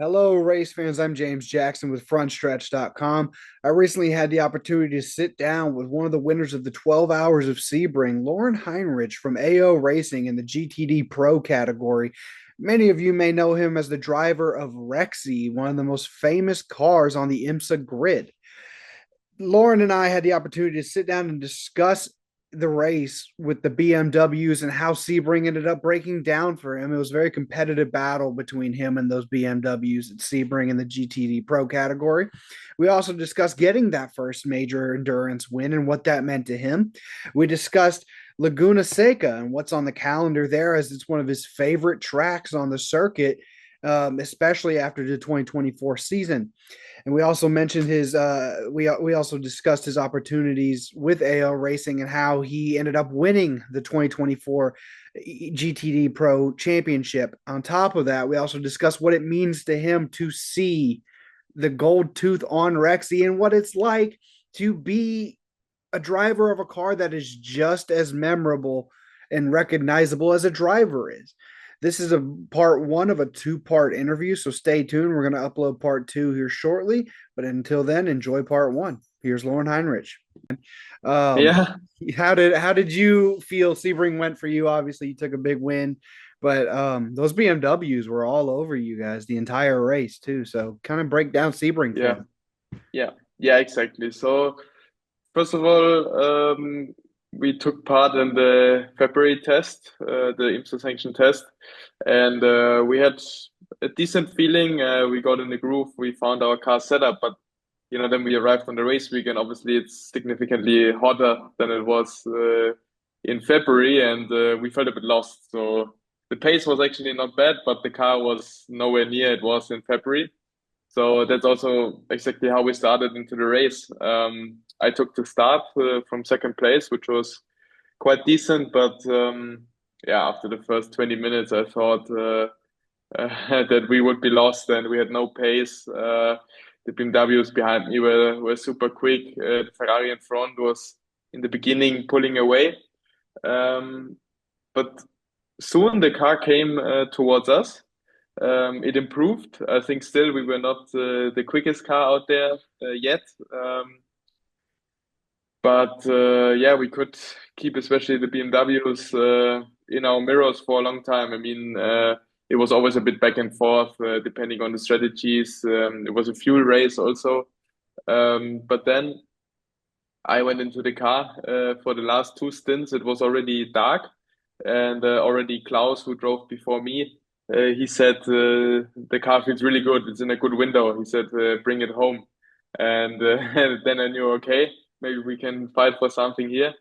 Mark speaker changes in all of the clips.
Speaker 1: Hello, race fans. I'm James Jackson with Frontstretch.com. I recently had the opportunity to sit down with one of the winners of the 12 Hours of Sebring, Laurin Heinrich from AO Racing in the GTD Pro category. Many of you may know him as the driver of Rexy, one of the most famous cars on the IMSA grid. Laurin and I had the opportunity to sit down and discuss the race with the BMWs and how Sebring ended up breaking down for him. It was a very competitive battle between him and those BMWs at Sebring in the GTD Pro category. We also discussed getting that first major endurance win and what that meant to him. We discussed Laguna Seca and what's on the calendar there, as it's one of his favorite tracks on the circuit, especially after the 2024 season. And we also mentioned his we also discussed his opportunities with AO Racing and how he ended up winning the 2024 GTD Pro Championship. On top of that, we also discussed what it means to him to see the gold tooth on Rexy and what it's like to be a driver of a car that is just as memorable and recognizable as a driver is. This is a part one of a two-part interview, so stay tuned. We're going to upload part two here shortly, but until then, enjoy part one. Here's Laurin Heinrich. Um,
Speaker 2: Yeah,
Speaker 1: how did you feel Sebring went for you? Obviously, you took a big win, but those BMWs were all over you guys the entire race too. So kind of break down Sebring for
Speaker 2: yeah,
Speaker 1: me.
Speaker 2: yeah, exactly. So first of all, we took part in the February test, the IMSA sanction test, and we had a decent feeling. We got in the groove. We found our car setup, but then we arrived on the race week, and obviously it's significantly hotter than it was in February, and we felt a bit lost. So the pace was actually not bad, but the car was nowhere near it was in February. So that's also exactly how we started into the race. I took the start from second place, which was quite decent, but yeah, after the first 20 minutes, I thought that we would be lost and we had no pace. The BMWs behind me were super quick. The Ferrari in front was in the beginning pulling away. Um, but soon the car came towards us. It improved. I think still we were not the quickest car out there yet. But yeah, we could keep especially the BMWs in our mirrors for a long time. I mean, it was always a bit back and forth depending on the strategies. It was a fuel race also. But then I went into the car for the last two stints. It was already dark, and already Klaus, who drove before me, he said the car feels really good. It's in a good window. He said, "Bring it home," and then I knew, okay, maybe we can fight for something here.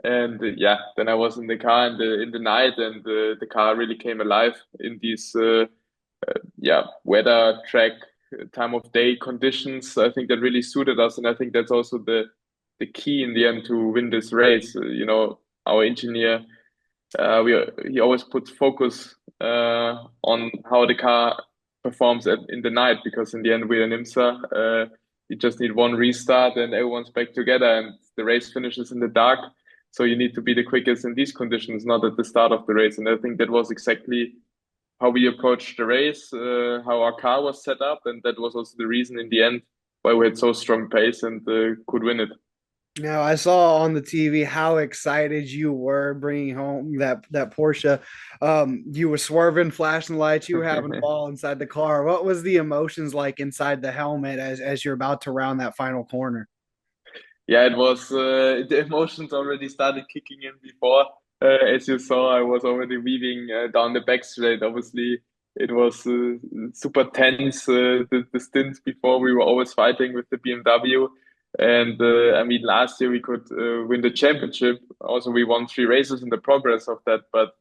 Speaker 2: And yeah, then I was in the car in the night, and the car really came alive in these yeah, weather track time of day conditions. I think that really suited us, and I think that's also the key in the end to win this race. Our engineer, he always puts focus on how the car performs in the night, because in the end we're in IMSA. You just need one restart and everyone's back together, and the race finishes in the dark. So you need to be the quickest in these conditions, not at the start of the race. And I think that was exactly how we approached the race, how our car was set up, and that was also the reason in the end why we had so strong pace and could win it.
Speaker 1: Now, I saw on the TV how excited you were bringing home that Porsche. You were swerving, flashing lights. You were having a ball inside the car. What was the emotions like inside the helmet as you're about to round that final corner?
Speaker 2: Yeah, it was the emotions already started kicking in before. As you saw, I was already weaving down the back straight. Obviously, it was super tense. The stints before we were always fighting with the BMW, and I mean, last year we could win the championship. Also, we won three races in the progress of that, but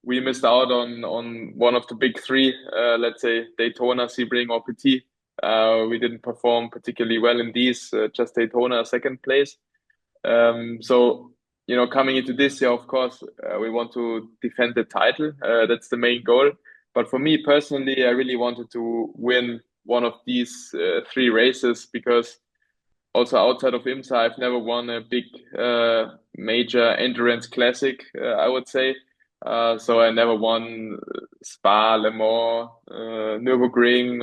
Speaker 2: we missed out on one of the big three. Let's say Daytona, Sebring, or Petit. We didn't perform particularly well in these. Just Daytona, second place. So coming into this year, of course, we want to defend the title. That's the main goal. But for me personally, I really wanted to win one of these three races, because also outside of IMSA, I've never won a big major endurance classic, I would say. So I never won Spa, Le Mans, Nürburgring,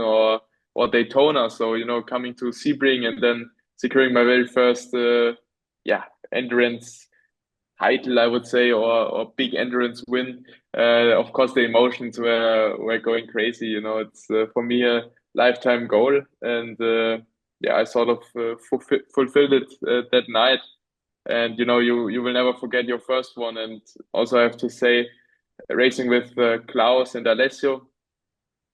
Speaker 2: or Daytona. So coming to Sebring and then securing my very first yeah endurance title, I would say, or big endurance win. Of course, the emotions were going crazy. It's for me a lifetime goal, and yeah, I sort of fulfilled it that night. And you will never forget your first one. And also, I have to say, racing with Klaus and Alessio,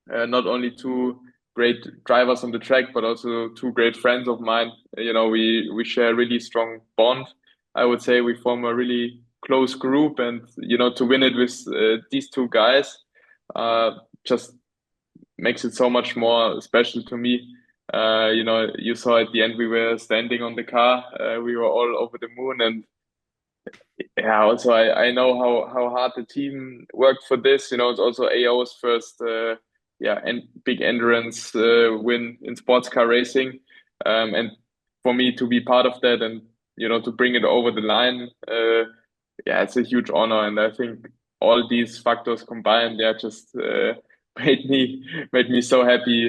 Speaker 2: not only two great drivers on the track, but also two great friends of mine. We share a really strong bond. I would say we form a really close group, and to win it with these two guys, just makes it so much more special to me. You saw at the end we were standing on the car. We were all over the moon, and yeah, also I know how hard the team worked for this. It's also AO's first yeah and big endurance win in sports car racing. And for me to be part of that and to bring it over the line, yeah, it's a huge honor. And I think all these factors combined, yeah, just made me so happy.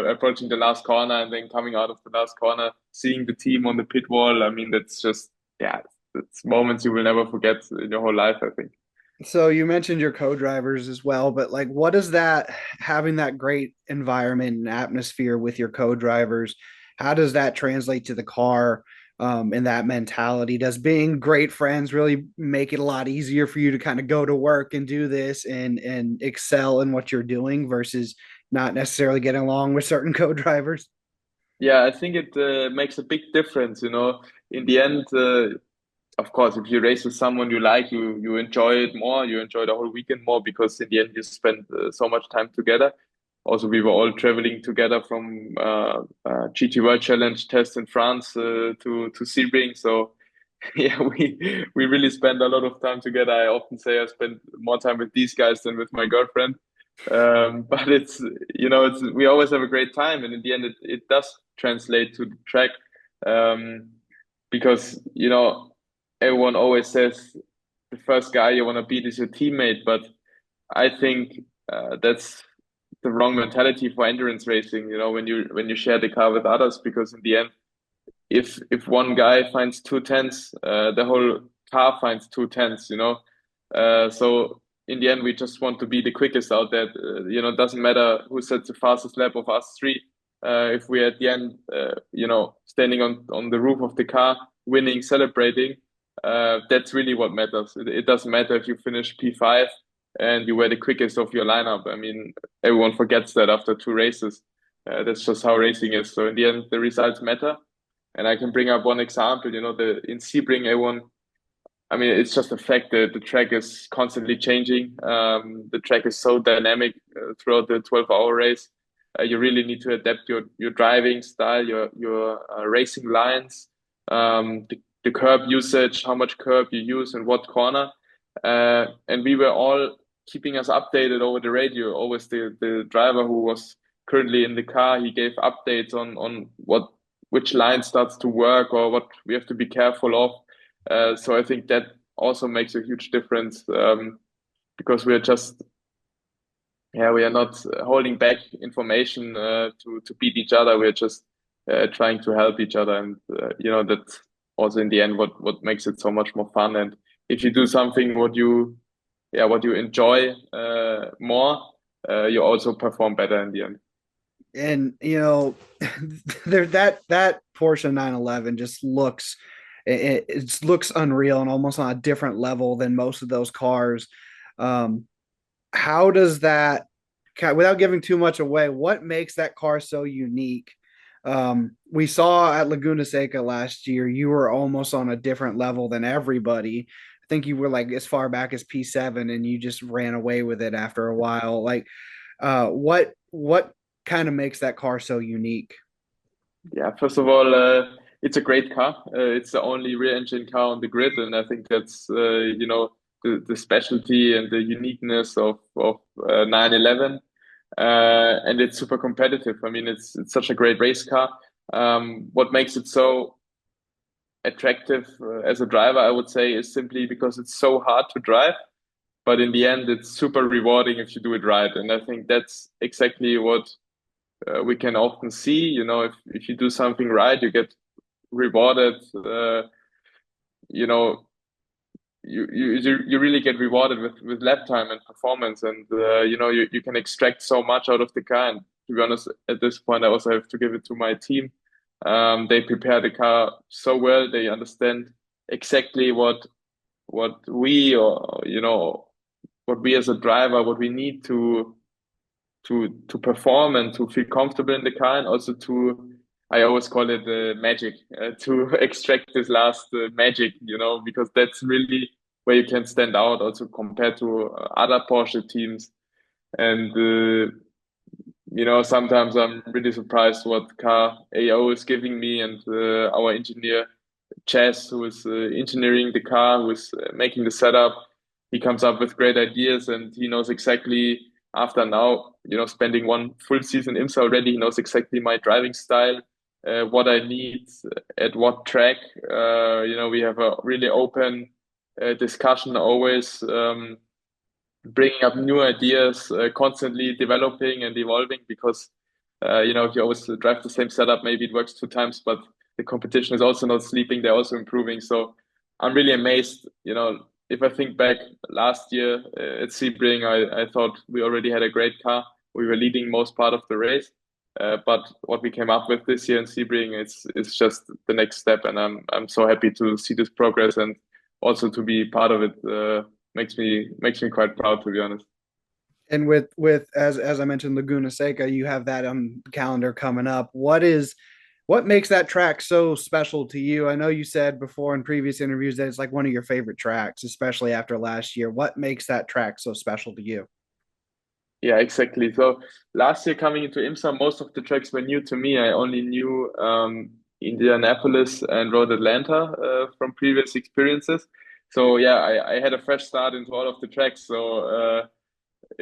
Speaker 2: Approaching the last corner and then coming out of the last corner, seeing the team on the pit wall. I mean, that's just yeah, it's moments you will never forget in your whole life, I think.
Speaker 1: So you mentioned your co-drivers as well, but like what does that having that great environment and atmosphere with your co-drivers, how does that translate to the car and that mentality? Does being great friends really make it a lot easier for you to kind of go to work and do this and excel in what you're doing versus not necessarily getting along with certain co-drivers?
Speaker 2: Yeah, I think it makes a big difference. In the end, of course, if you race with someone you like, you enjoy it more. You enjoy the whole weekend more because in the end you spend so much time together. Also, we were all traveling together from GT World Challenge test in France to Sebring. So yeah, we really spend a lot of time together. I often say I spend more time with these guys than with my girlfriend. But it's we always have a great time, and in the end, it does translate to the track. Um, because everyone always says the first guy you want to beat is your teammate, but I think that's the wrong mentality for endurance racing. When you share the car with others, because in the end, if one guy finds two tenths, the whole car finds two tenths. So in the end, we just want to be the quickest out there. It doesn't matter who sets the fastest lap of us three. If we're at the end, standing on the roof of the car, winning, celebrating, that's really what matters. It doesn't matter if you finish P5 and you were the quickest of your lineup. I mean, everyone forgets that after two races. That's just how racing is. So in the end, the results matter. And I can bring up one example. The in Sebring, everyone. I mean, it's just a fact that the track is constantly changing. The track is so dynamic throughout the 12-hour race. You really need to adapt your driving style, your racing lines, the curb usage, how much curb you use and what corner. And we were all keeping us updated over the radio. Always the driver who was currently in the car, he gave updates on which line starts to work or what we have to be careful of. So I think that also makes a huge difference because we are just yeah, we are not holding back information to beat each other. We're just trying to help each other, and that's also in the end what makes it so much more fun. And if you do something what you enjoy more, you also perform better in the end.
Speaker 1: And there that Porsche 911 just looks it looks unreal and almost on a different level than most of those cars. um how does that, without giving too much away, what makes that car so unique? We saw at Laguna Seca last year you were almost on a different level than everybody. I think you were like as far back as P7 and you just ran away with it after a while. Like what kind of makes that car so unique?
Speaker 2: Yeah, first of all, it's a great car. It's the only rear engine car on the grid, and I think that's the specialty and the uniqueness of 911. And it's super competitive. I mean, it's such a great race car. What makes it so attractive as a driver, I would say, is simply because it's so hard to drive. but in the end, it's super rewarding if you do it right. And I think that's exactly what we can often see. If you do something right, you get rewarded. You know, you really get rewarded with lap time and performance, and you can extract so much out of the car. And to be honest, at this point, I also have to give it to my team. They prepare the car so well. They understand exactly what we or what we as a driver what we need to perform and to feel comfortable in the car, and also to, I always call it magic, to extract this last magic, because that's really where you can stand out also compared to other Porsche teams. And sometimes I'm really surprised what car AO is giving me, and our engineer Chess, who is engineering the car, who is making the setup. He comes up with great ideas, and he knows exactly, after now, spending one full season IMSA already, he knows exactly my driving style, what I need at what track. We have a really open discussion always, bringing up new ideas, constantly developing and evolving, because if you always drive the same setup, maybe it works 2 times, but the competition is also not sleeping. They're also improving. So I'm really amazed. If I think back last year at Sebring, I thought we already had a great car. We were leading most part of the race. But what we came up with this year in Sebring, it's just the next step. And I'm so happy to see this progress, and also to be part of it. Makes me quite proud, to be honest.
Speaker 1: And with as I mentioned, Laguna Seca, you have that on the calendar coming up. What makes that track so special to you? I know you said before in previous interviews that it's like one of your favorite tracks, especially after last year. What makes that track so special to you?
Speaker 2: Yeah, exactly. So last year coming into IMSA, most of the tracks were new to me. I only knew Indianapolis and Road Atlanta from previous experiences. So yeah, I had a fresh start into all of the tracks. So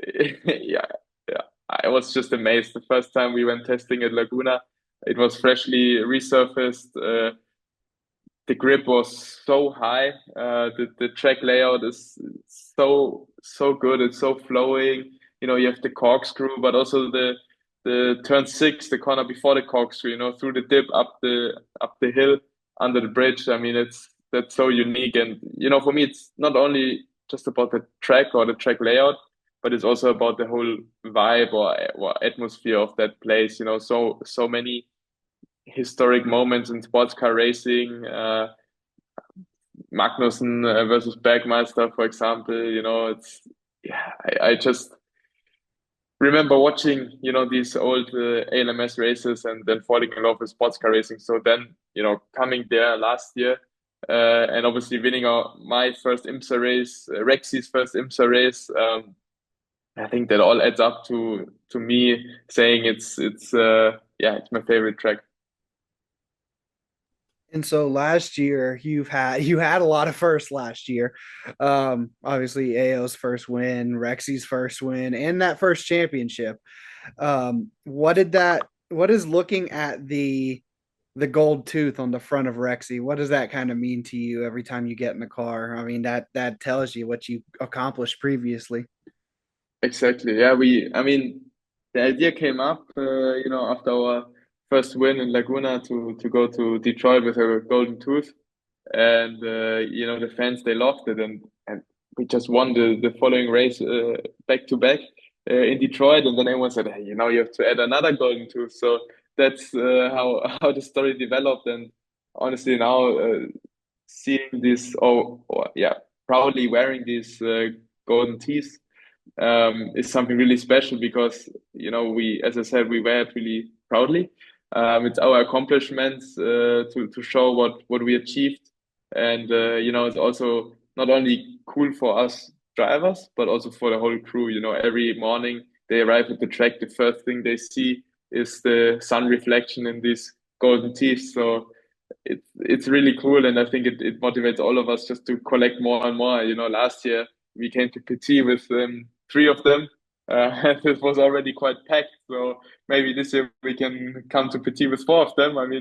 Speaker 2: yeah, yeah, I was just amazed. The first time we went testing at Laguna, it was freshly resurfaced. The grip was so high. The track layout is so good. It's so flowing. You have the corkscrew, but also the turn six, the corner before the corkscrew. Through the dip up the hill under the bridge. I mean, that's so unique. And for me, it's not only just about the track or the track layout, but it's also about the whole vibe or atmosphere of that place. So many historic moments in sports car racing. Magnussen versus Bergmeister, for example. It's yeah. I just remember watching these old ALMS races and then falling in love with sports car racing. So then coming there last year. And obviously winning my first IMSA race, Rexi's first IMSA race. I think that all adds up to me saying it's my favorite track.
Speaker 1: And so last year you had a lot of firsts last year. Obviously AO's first win, Rexi's first win, and that first championship. What is looking at the gold tooth on the front of Rexy? What does that kind of mean to you every time you get in the car? I mean, that tells you what you accomplished previously.
Speaker 2: Exactly. Yeah, I mean, the idea came up, after our first win in Laguna to go to Detroit with a golden tooth, and the fans they loved it, and we just won the following race back to back in Detroit, and then everyone said, hey, you have to add another golden tooth. So that's how the story developed, and honestly now seeing this, yeah, proudly wearing these golden teeth is something really special, because as I said, we wear it really proudly. It's our accomplishments to show what we achieved, and it's also not only cool for us drivers, but also for the whole crew. Every morning they arrive at the track, the first thing they see is the sun reflection in these golden teeth. So it's really cool, and I think it motivates all of us just to collect more and more. Last year we came to PT with three of them. It was already quite packed, so maybe this year we can come to PT with four of them. I mean,